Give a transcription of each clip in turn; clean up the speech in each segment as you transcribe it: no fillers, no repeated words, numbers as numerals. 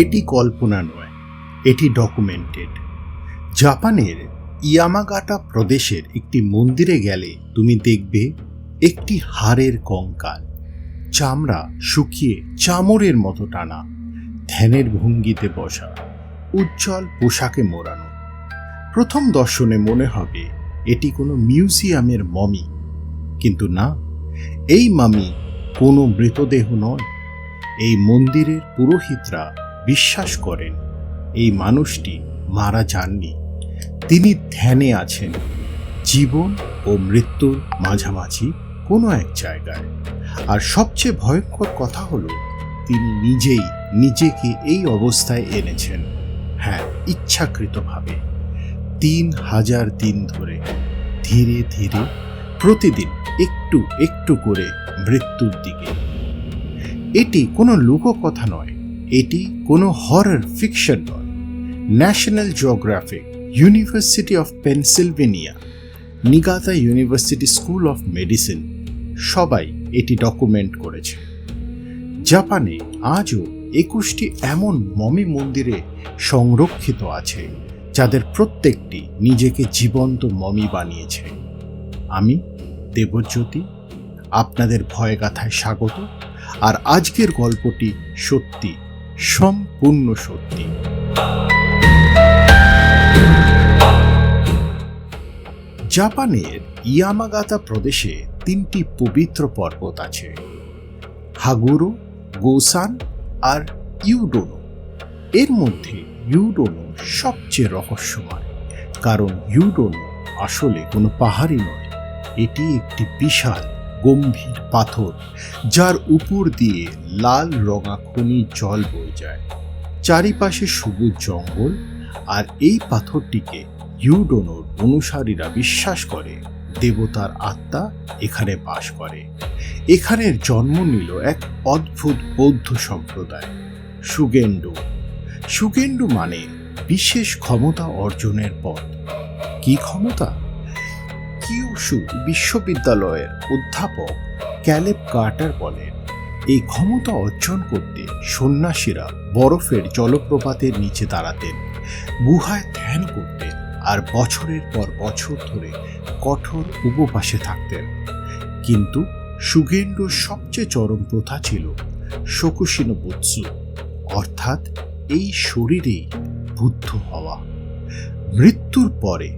এটি কল্পনা নয়, এটি ডকুমেন্টেড। জাপানের ইয়ামাগাটা প্রদেশের একটি মন্দিরে গেলে তুমি দেখবে একটি হাড়ের কঙ্কাল, চামড়া শুকিয়ে চামড়ের মতো টানা, ধ্যানের ভঙ্গিতে বসা, উজ্জ্বল পোশাকে মোড়ানো। প্রথম দর্শনে মনে হবে এটি কোনো মিউজিয়ামের মমি, কিন্তু না, এই মামি কোনো মৃতদেহ নয়। এই মন্দিরের পুরোহিতরা বিশ্বাস করেন এই মানুষটি মারা যাননি, তিনি ধ্যানে আছেন, জীবন ও মৃত্যুর মাঝামাঝি কোনো এক জায়গায়। আর সবচেয়ে ভয়ঙ্কর কথা হলো তিনি নিজেই নিজেকে এই অবস্থায় এনেছেন, হ্যাঁ, ইচ্ছাকৃতভাবে। 3000 দিন ধরে ধীরে ধীরে প্রতিদিন একটু একটু করে মৃত্যুর দিকে। এটি কোনো লোককথা নয়, এটি কোনো হরর ফিকশন নয়। National geographic, university of Pennsylvania, Niigata university school of medicine সবাই এটি ডকুমেন্ট করেছে। জাপানে আজও 21টি এমন মমি মন্দিরে সংরক্ষিত আছে যাদের প্রত্যেকটি নিজেকে জীবন্ত মমি বানিয়েছে। আমি দেবজ্যোতি, আপনাদের ভয়গাথায় স্বাগত। আর আজকের গল্পটি সত্যি, সম্পূর্ণ সত্যি। জাপানের ইয়ামাগাতা প্রদেশে 3টি পবিত্র পর্বত আছে, হাগুরো, গোসান আর ইউডোনো। এর মধ্যে ইউডোনো সবচেয়ে রহস্যময়, কারণ ইউডোনো আসলে কোনো পাহাড়ই নয়, এটি একটি বিশাল গম্ভীর পাথর যার উপর দিয়ে লাল রঙা খনি জল বয়ে যায়। চারিপাশে সবুজ জঙ্গল, আর এই পাথরটিকে ইউডোনোর অনুসারীরা বিশ্বাস করে দেবতার আত্মা এখানে বাস করে। এখানের জন্ম নিল এক অদ্ভুত বৌদ্ধ সম্প্রদায়, সুগেন্ডো। সুগেন্ডো মানে বিশেষ ক্ষমতা অর্জনের পথ। কি ক্ষমতা? কিয়োশু বিশ্ববিদ্যালয়ের অধ্যাপক ক্যালেব কার্টার বলেন, এই ক্ষমতা অর্জন করতে সন্ন্যাসীরা বরফের জলপ্রপাতের নিচে দাঁড়াতেন, গুহায় ধ্যান করতেন আর বছরের পর বছর ধরে কঠোর উপবাসে থাকতেন। কিন্তু সুগেন্ডোর সবচেয়ে চরম প্রথা ছিল শোকুশিনো বুৎসু, অর্থাৎ এই শরীরেই বুদ্ধ হওয়া। মৃত্যুর পরে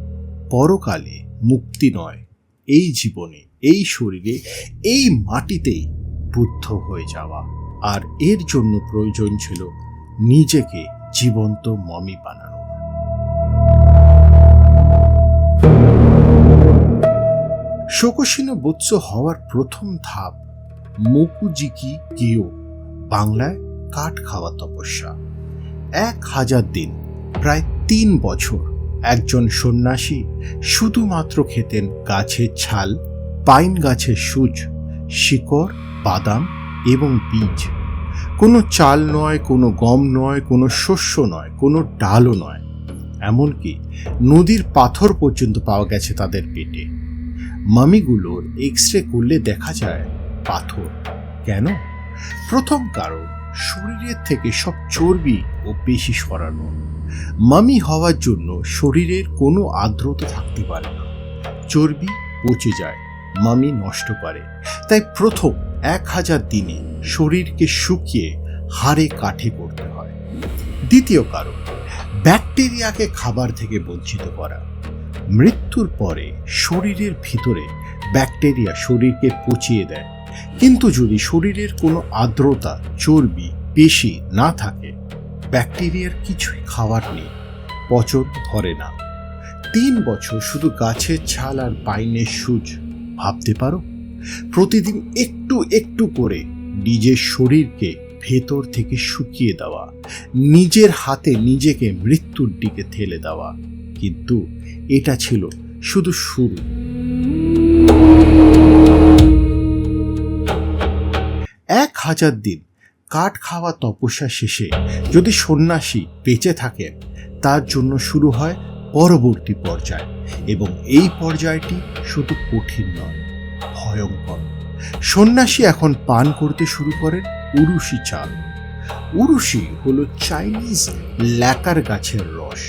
পরকালে মুক্তি নয়, এই জীবনে, এই শরীরে, এই মাটিতেই বুদ্ধ হয়ে যাওয়া। আর এর জন্য প্রয়োজন ছিল নিজেকে জীবন্ত মমি বানানো। শোকুশিনো বুৎসু হওয়ার প্রথম ধাপ মোকুজিকি গিয়ো, বাংলায় কাঠ খাওয়া তপস্যা। 1000 দিন, প্রায় 3 বছর একজন সন্ন্যাসী শুধুমাত্র খেতেন গাছের ছাল, পাইন গাছের সূচ, শিকড়, বাদাম এবং বীজ। কোনো চাল নয়, কোনো গম নয়, কোনো শস্য নয়, কোনো ডালও নয়। এমনকি নদীর পাথর পর্যন্ত পাওয়া গেছে তাদের পেটে। মামিগুলোর এক্সরে করলে দেখা যায় পাথর। কেন? প্রথম কারণ, শরীরের থেকে সব চর্বি ও পেশি সরানো। মামি হওয়ার জন্য শরীরের কোনো আর্দ্রতা থাকতে পারে না, চর্বি পচে যায়, মামি নষ্ট করে। তাই প্রথম 1000 দিনে শরীরকে শুকিয়ে হাড়ে কাঠে করতে হয়। দ্বিতীয় কারণ, ব্যাকটেরিয়াকে খাবার থেকে বঞ্চিত করা। মৃত্যুর পরে শরীরের ভিতরে ব্যাকটেরিয়া শরীরকে পচিয়ে দেয়, কিন্তু যদি শরীরের কোনো আর্দ্রতা, চর্বি, পেশি না থাকে, ব্যাকটেরিয়ার কিছুই খাবার নেই, পচন ধরে না। 3 বছর শুধু গাছের ছাল আর পাইনের সূচ, ভাবতে পারো? প্রতিদিন একটু একটু করে নিজের শরীরকে ভেতর থেকে শুকিয়ে দেওয়া, নিজের হাতে নিজেকে মৃত্যুর দিকে ঠেলে দেওয়া। কিন্তু এটা ছিল শুধু শুরু। 1000 দিন কাঠ খাওয়া তপস্যা শেষে যদি সন্ন্যাসী বেঁচে থাকেন, তার জন্য শুরু হয় পরবর্তী পর্যায়। এবং এই পর্যায়টি শুধু কঠিন নয়, ভয়ঙ্কর। সন্ন্যাসী এখন পান করতে শুরু করেন উরুশি চাল। উরুশি হলো চাইনিজ ল্যাকার গাছের রস।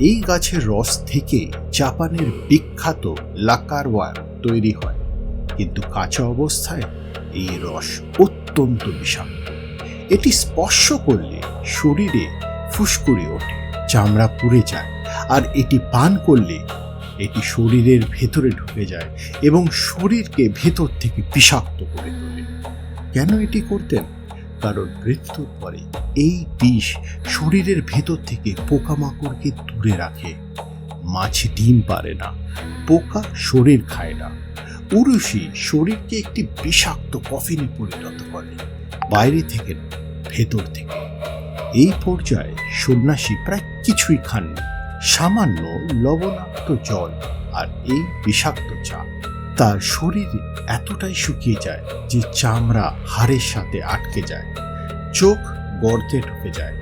এই গাছের রস থেকে জাপানের বিখ্যাত লাকার ওয়াইন তৈরি হয়, কিন্তু কাঁচা অবস্থায় এই রস অত্যন্ত বিষাক্ত। এটি স্পর্শ করলে শরীরে ফুসকুড়ি ওঠে, চামড়া পুড়ে যায়, আর এটি পান করলে এটি শরীরের ভেতরে ঢুকে যায় এবং শরীরকে ভেতর থেকে বিষাক্ত করে তোলে। কেন এটি করতেন? কারণ মৃত্যুর পরে এই বিষ শরীরের ভেতর থেকে পোকামাকড়কে দূরে রাখে। মাছ ডিম পারে না, পোকা শরীর খায় না। উরুশি শরীরকে একটি বিষাক্ত কফিনে পরিণত করে, বাইরে থেকে না, ভেতর থেকে। এই পর্যায়ে সন্ন্যাসী প্রায় কিছুই খাননি, সামান্য লবণাক্ত জল আর এই বিষাক্ত চা। তার শরীর এতটাই শুকিয়ে যায় যে চামড়া হাড়ের সাথে আটকে যায়, চোখ গর্তে ঢুকে যায়,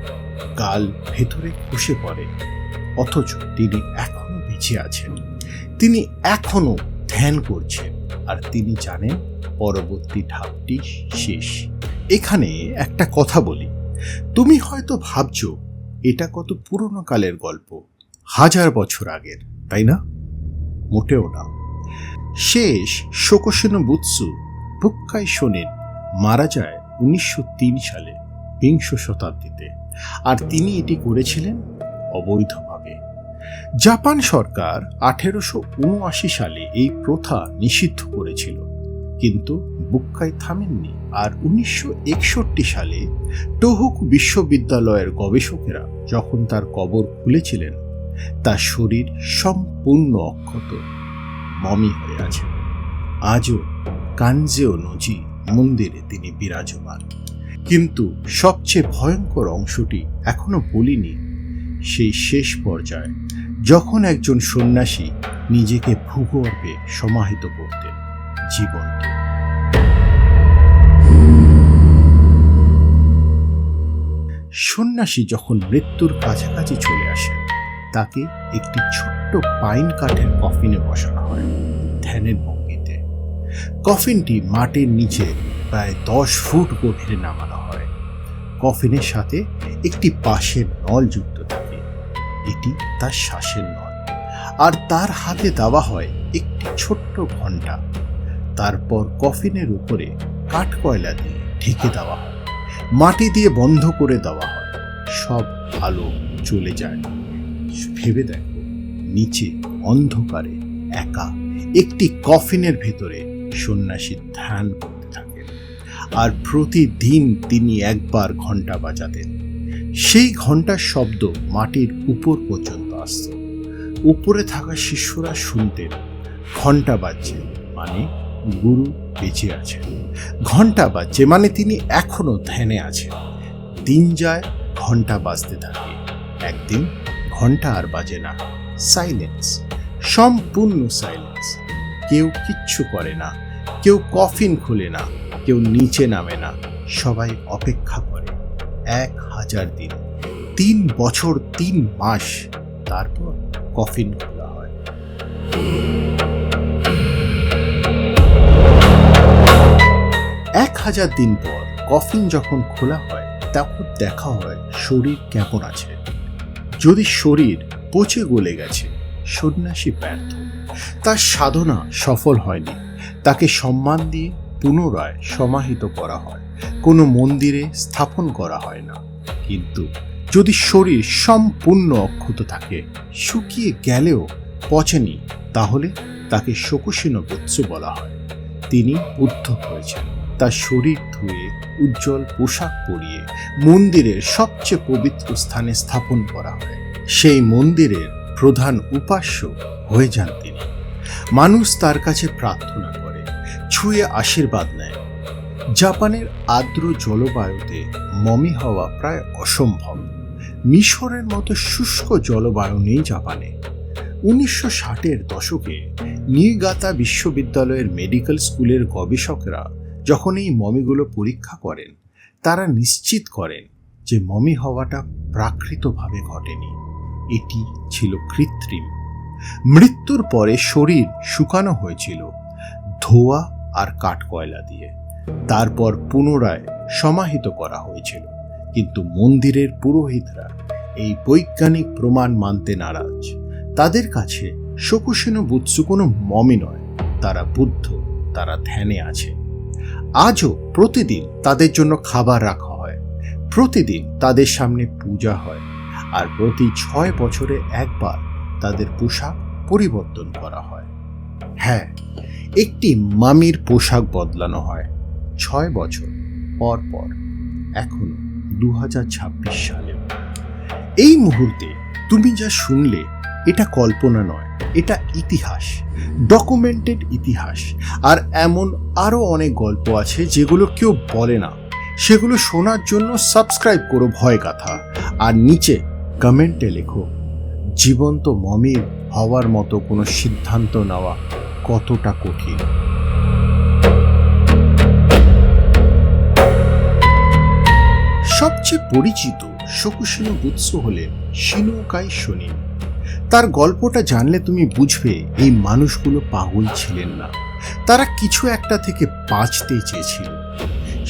গাল ভেতরে খসে পড়ে। অথচ তিনি এখনো বেঁচে আছেন, তিনি এখনো ধ্যান করছেন, আর তিনি জানেন পরবর্তী ধাপটি শেষ। এখানে একটা কথা বলি, তুমি হয়তো ভাবছো এটা কত পুরনো কালের গল্প, 1000 বছর আগের, তাই না? মোটেও না। শেষ শোকোশিনো বুৎসু বুক্কাই শোনেন মারা যায় 1903 সালে, বিংশ শতাব্দীতে, আর তিনি এটি করেছিলেন অবৈধভাবে। জাপান সরকার 1879 সালে এই প্রথা নিষিদ্ধ করেছিল, কিন্তু বুক্কাই থামেননি। আর 1961 সালে টোহোকু বিশ্ববিদ্যালয়ের গবেষকেরা যখন তার কবর খুলেছিলেন, তার শরীর সম্পূর্ণ অক্ষত, মমি হয়ে আছে। আজও কানজেও নজি মন্দিরে তিনি বিরাজমান। কিন্তু সবচেয়ে ভয়ঙ্কর অংশটি এখনো বলিনি, সেই শেষ পর্যায়ে যখন একজন সন্ন্যাসী নিজেকে ভূগর্ভে সমাহিত করতেন, জীবন্ত। সন্ন্যাসী যখন মৃত্যুর কাছাকাছি চলে আসেন, তাকে একটি ছোট্ট পাইন কাঠের কফিনে বসানো হয় ধ্যানের ভঙ্গিতে। কফিনটি মাটির নিচে প্রায় 10 ফুট গভীরে নামানো হয়। কফিনের সাথে একটি বাঁশের নল যুক্ত থাকে, এটি তার শ্বাসের নল। আর তার হাতে দেওয়া হয় একটি ছোট্ট ঘণ্টা। তারপর কফিনের উপরে কাঠকয়লা দিয়ে ঢেকে দেওয়া হয়, মাটি দিয়ে বন্ধ করে দেওয়া হয়। সব আলো চলে যায়। ভেবে দেখো, নিচে অন্ধকারে একা একটি কফিনের ভেতরে সন্ন্যাসী ধ্যান করতে থাকেন। আর প্রতিদিন তিনি একবার ঘণ্টা বাজাতেন। সেই ঘণ্টার শব্দ মাটির উপর পর্যন্ত আসত। উপরে থাকা শিষ্যরা শুনতেন ঘণ্টা বাজছে, মানে গুরু বেঁচে আছেন। ঘণ্টা বাজছে মানে তিনি এখনো ধ্যানে আছেন। দিন যায়, ঘণ্টা বাজতে থাকে। একদিন ঘণ্টা আর বাজে না, সাইলেন্স, সম্পূর্ণ সাইলেন্স। কেউ কিচ্ছু করে না, কেউ কফিন খুলে না, কেউ নিচে নামে না। সবাই অপেক্ষা করে 1000 দিন, 3 বছর 3 মাস। তারপর কফিন খোলা হয়। 1000 দিন পর কফিন যখন খোলা হয়, তখন দেখা হয় শরীর কেমন আছে। যদি শরীর পচে গলে গেছে, সন্ন্যাসী ব্যর্থ, তার সাধনা সফল হয়নি। তাকে সম্মান দিয়ে পুনরায় সমাহিত করা হয়, কোনো মন্দিরে স্থাপন করা হয় না। কিন্তু যদি শরীর সম্পূর্ণ অক্ষত থাকে, শুকিয়ে গেলেও পচেনি, তাহলে তাকে শোকোশিনো বুৎসু বলা হয়। তিনি বুদ্ধ হয়েছেন। তার শরীর ধুয়ে উজ্জ্বল পোশাক পরিয়ে মন্দিরের সবচেয়ে পবিত্র স্থানে স্থাপন করা হয়। সেই মন্দিরের প্রধান উপাস্য হয়ে যান তিনি। মানুষ তার কাছে প্রার্থনা করে, ছুঁয়ে আশীর্বাদ নেয়। জাপানের আর্দ্র জলবায়ুতে মমি হওয়া প্রায় অসম্ভব। মিশরের মতো শুষ্ক জলবায়ু নেই জাপানে। 1960-এর দশকে নিগাতা বিশ্ববিদ্যালয়ের মেডিকেল স্কুলের গবেষকরা যখন এই মমিগুলো পরীক্ষা করেন, তারা নিশ্চিত করেন যে মমি হওয়াটা প্রাকৃতিকভাবে ঘটেনি, এটি ছিল কৃত্রিম। মৃত্যুর পরে শরীর শুকানো হয়েছিল ধোয়া আর কাঠকয়লা দিয়ে, তারপর পুনরায় সমাহিত করা হয়েছিল। কিন্তু মন্দিরের পুরোহিতরা এই বৈজ্ঞানিক প্রমাণ মানতে নারাজ। তাদের কাছে শোকশিনো বুৎসু কোনো মমি নয়, তারা বুদ্ধ, তারা ধ্যানে আছে। আজও প্রতিদিন তাদের জন্য খাবার রাখা হয়, প্রতিদিন তাদের সামনে পূজা হয়, আর প্রতি 6 বছরে একবার তাদের পোশাক পরিবর্তন করা হয়। হ্যাঁ, একটি মামির পোশাক বদলানো হয় 6 বছর পর পর, এখনো 2026 সালে। এই মুহূর্তে তুমি যা শুনলে এটা কল্পনা নয়, এটা ইতিহাস, ডকুমেন্টেড ইতিহাস। আর এমন আরো অনেক গল্প আছে যেগুলো কেউ বলে না। সেগুলো শোনার জন্য সাবস্ক্রাইব করো ভয় গাথা, আর নিচে কমেন্টে লেখো জীবন্ত মমির হওয়ার মতো কোনো সিদ্ধান্ত নেওয়া কতটা কঠিন। সবচেয়ে পরিচিত শোকশিনো বুৎসু হলেন শিনোকাই শোনিন। তার গল্পটা জানলে তুমি বুঝবে এই মানুষগুলো পাগল ছিলেন না, তারা কিছু একটা থেকে বাঁচতে চেয়েছিল।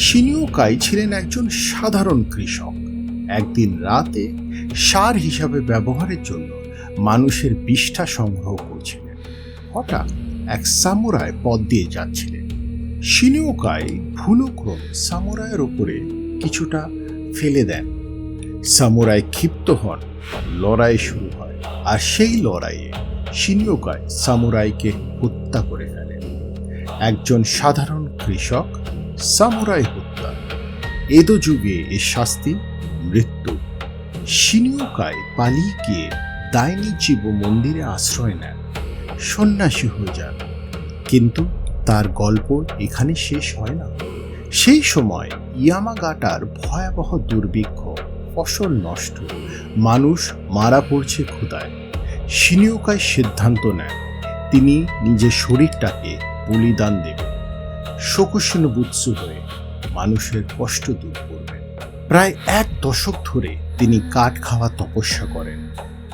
শিনোকাই ছিলেন একজন সাধারণ কৃষক। একদিন রাতে সার হিসাবে ব্যবহারের জন্য মানুষের বিষ্ঠা সংগ্রহ করছিলেন। হঠাৎ এক সামুরাই পথ দিয়ে যাচ্ছিলেন। শিনোকাই ভুলক্রমে সামুরাইয়ের ওপরে কিছুটা ফেলে দেন। সামুরাই ক্ষিপ্ত হন, লড়াই শুরু হয়, আর সেই লড়াইয়ে শিনোকাই সামুরাইকে হত্যা করে ফেলেন। একজন সাধারণ কৃষক সামুরাই হত্যা। এদো যুগে এর শাস্তি মৃত্যু। শিনোকাই পালিয়ে গিয়ে দাইনিচিবো মন্দিরে আশ্রয় নেন, সন্ন্যাসী হয়ে যান। কিন্তু তার গল্প এখানে শেষ হয় না। সেই সময় ইয়ামাগাটার ভয়াবহ দুর্ভিক্ষ, ফসল নষ্ট, মানুষ মারা পড়ছে ক্ষুধায়। শিনোকাই সিদ্ধান্ত নেন তিনি নিজের শরীরটাকে বলিদান দেবেন, শোকশিনো বুৎসু হয়ে মানুষের কষ্ট দূর করবেন। প্রায় 1 দশক ধরে তিনি কাঠ খাওয়া তপস্যা করেন,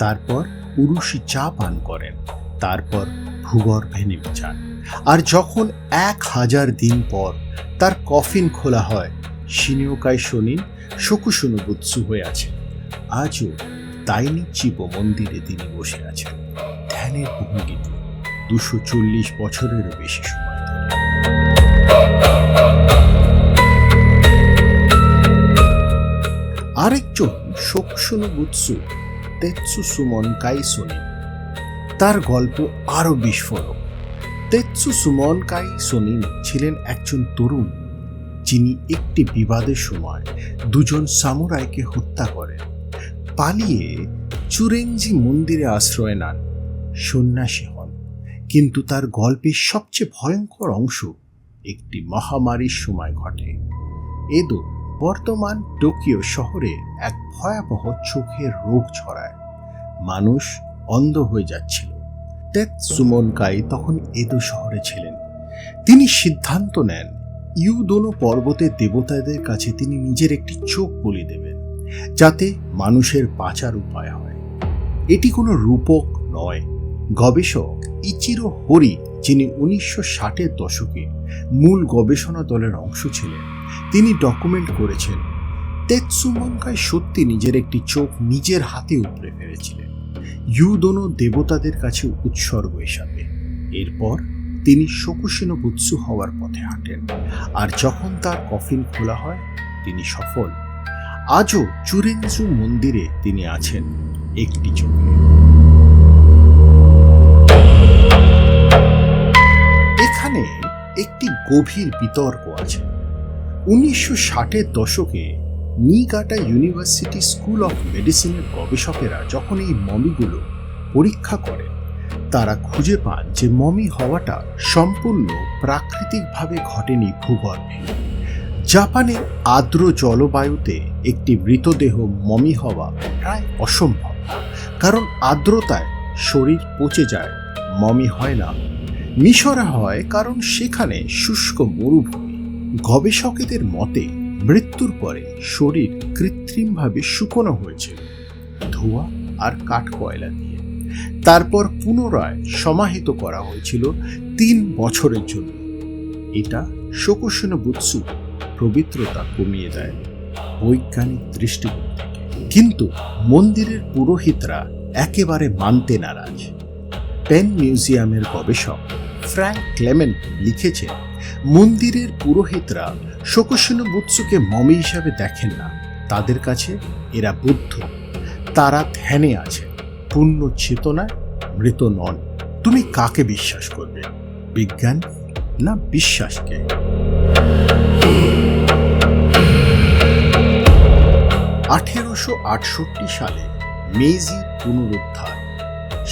তারপর উরুশি চা পান করেন, তারপর ভূগর্ভে নেমে যান। আর যখন 1000 দিন পর তার কফিন খোলা হয়, শিনোকাই শোনিন শোকশিনো বুৎসু হয়ে আছেন। আজও দাইনিচিবো মন্দিরে তিনি বসে আছেন, ধ্যানের ভঙ্গিতে 240 বছরেরও বেশি সময় ধরে। আরেকজন শোকশিনো বুৎসু তেৎসুসুমন কাই শোনিন। তার গল্প আরো বিস্ফোরক। তেৎসুসুমন কাই শোনিন ছিলেন একজন তরুণ যিনি একটি বিবাদের সময় 2জন সামুরাইকে হত্যা করেন, পালিয়ে চুরেঞ্জি মন্দিরে আশ্রয় নেন, সন্ন্যাসী হন। কিন্তু তার গল্পের সবচেয়ে ভয়ঙ্কর অংশ একটি মহামারীর সময় ঘটে। এদো, বর্তমান টোকিও শহরে এক ভয়াবহ চোখের রোগ ছড়ায়, মানুষ অন্ধ হয়ে যাচ্ছিল। তেৎসুমন কাই তখন এদো শহরে ছিলেন। তিনি সিদ্ধান্ত নেন ইউদোনো পর্বতের দেবতাদের কাছে তিনি নিজের একটি চোখ বলি দেবেন, যাতে মানুষের বাঁচার উপায় হয়। এটি কোনো রূপক নয়। গবেষক ইচিরো হোরি, যিনি 1960-এর দশকে মূল গবেষণা দলের অংশ ছিলেন, তিনি ডকুমেন্ট করেছেন তেৎসুমন কাই সত্যি নিজের একটি চোখ নিজের হাতে উপড়ে ফেলেছিলেন, ইউদোনো দেবতাদের কাছে উৎসর্গ হিসাবে। এরপর তিনি শোকশিনো বুৎসু হওয়ার পথে হাঁটেন, আর যখন তার কফিন খোলা হয় তিনি সফল। আজও চুরেঞ্জু মন্দিরে তিনি আছেন একটি চোখে। এখানে একটি গভীর বিতর্ক আছে। 1960-এর দশকে নিগাটা ইউনিভার্সিটি স্কুল অফ মেডিসিনের গবেষকেরা যখন এই মমিগুলো পরীক্ষা করেন, তারা খুঁজে পান যে মমি হওয়াটা সম্পূর্ণ প্রাকৃতিকভাবে ঘটেনি ভূগর্ভে। জাপানের আর্দ্র জলবায়ুতে একটি মৃতদেহ মমি হওয়া প্রায় অসম্ভব, কারণ আর্দ্রতায় শরীর পচে যায়, মমি হয় না। মিশরে হয় কারণ সেখানে শুষ্ক মরুভূমি। গবেষকদের মতে মৃত্যুর পরে শরীর কৃত্রিমভাবে শুকনো হয়েছিল, ধোঁয়া আর কাঠ কয়লা দিয়ে। তারপর পুনরায় সমাহিত করা হয়েছিল 3 বছরের জন্য। এটা শোকশিনো বুৎসু পবিত্রতা কমিয়ে দেয়। বৈজ্ঞানিক দৃষ্টিকোণ থেকে। কিন্তু মন্দিরের পুরোহিতরা একেবারে মানতে নারাজ। পেন মিউজিয়ামের গবেষক ফ্র্যাঙ্ক ক্লেমেন্ট লিখেছেন, মন্দিরের পুরোহিতরা শোকশিনো বুৎসুকে মমি হিসাবে দেখেন না। তাদের কাছে এরা বুদ্ধ। তারা ধ্যানে আছে, পূর্ণ চেতনায়, মৃত নন। তুমি কাকে বিশ্বাস করবে, বিজ্ঞান না বিশ্বাসকে? 1868 সালে মেইজি পুনরুদ্ধার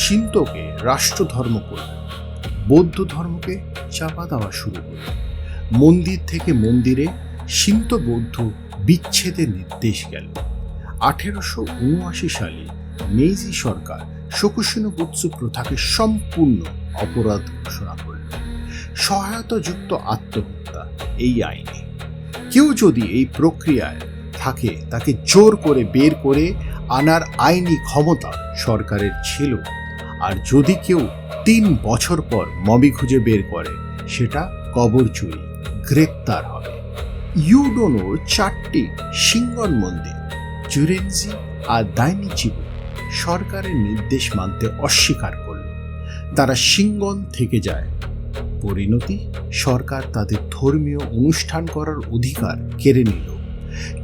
শিন্টোকে রাষ্ট্রধর্ম করল, বৌদ্ধ ধর্মকে চাপা দেওয়া শুরু করল। মন্দির থেকে মন্দিরে শিন্তো বৌদ্ধ বিচ্ছেদের নির্দেশ গেল। 1879 সালে মেইজি সরকার শোকশিনো বুৎসু প্রথাকে সম্পূর্ণ অপরাধ ঘোষণা করল। সহায়তাযুক্ত আত্মহত্যা এই আইনে। কেউ যদি এই প্রক্রিয়ায় থাকে, তাকে জোর করে বের করে আনার আইনি ক্ষমতা সরকারের ছিল। আর যদি কেউ 3 বছর পর মমি খুঁজে বের করে, সেটা কবর চুরি, গ্রেপ্তার হবে। ইউডোনোর 4টি শিঙ্গন মন্দির, জুরেনজি আর দাইনিচিবু, সরকারের নির্দেশ মানতে অস্বীকার করল। তারা শিঙ্গন থেকে যায়। পরিণতি, সরকার তাদের ধর্মীয় অনুষ্ঠান করার অধিকার কেড়ে নিল।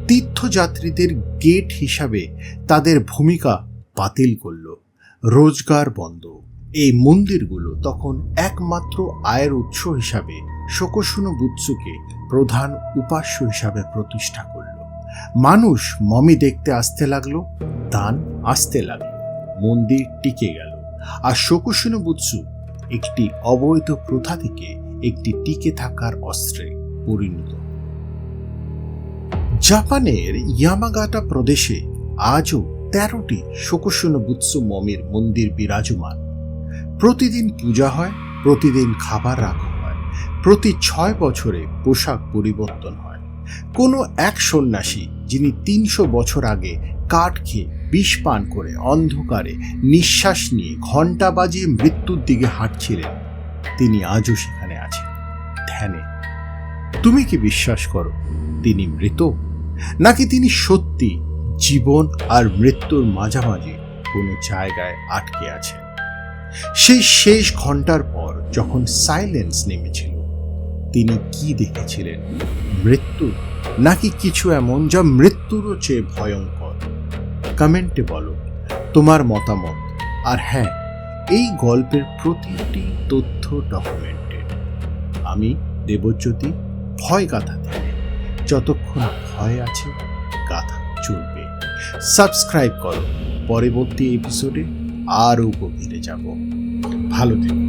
তীর্থযাত্রীদের গেট হিসাবে তাদের ভূমিকা বাতিল করল। রোজগার বন্ধ। এই মন্দিরগুলো তখন একমাত্র আয়ের উৎস হিসাবে শোকশিনো বুৎসুকে প্রধান উপাস্য হিসাবে প্রতিষ্ঠা করল। মানুষ মমি দেখতে আসতে লাগলো, দান আসতে লাগলো, মন্দির টিকে গেল। আর শোকশিনো বুৎসু একটি অবৈধ প্রথা থেকে একটি টিকে থাকার অস্ত্রে পরিণত। জাপানের ইয়ামাগাটা প্রদেশে আজও 13টি শোকশিনো বুৎসু মমির মন্দির বিরাজমান। প্রতিদিন পূজা হয়, প্রতিদিন খাবার রাখা হয়, প্রতি 6 বছরে পোশাক পরিবর্তন হয়। কোনো এক সন্ন্যাসী, যিনি 300 বছর আগে কাঠ খেয়ে বিষ পান করে অন্ধকারে নিঃশ্বাস নিয়ে ঘণ্টা বাজিয়ে মৃত্যুর দিকে হাঁটছিলেন, তিনি আজও সেখানে আছেন, ধ্যানে। তুমি কি বিশ্বাস করো তিনি মৃত, নাকি তিনি সত্যি জীবন আর মৃত্যুর মাঝামাঝি কোনো জায়গায় আটকে আছেন? সেই শেষ ঘন্টার পর যখন সাইলেন্স নেমেছিল, তিনি কি দেখেছিলেন? মৃত্যু, নাকি কিছু এমন যা মৃত্যুরও চেয়ে ভয়ঙ্কর? কমেন্টে বলো তোমার মতামত। আর হ্যাঁ, এই গল্পের প্রতিটি তথ্য ডকুমেন্টেড। আমি দেবজ্যোতি, ভয় গাথা থেকে। যতক্ষণ ভয় আছে, গাথা চলবে। সাবস্ক্রাইব করো, পরবর্তী এপিসোডে আরও গভীরে যাব। ভালো থেকো।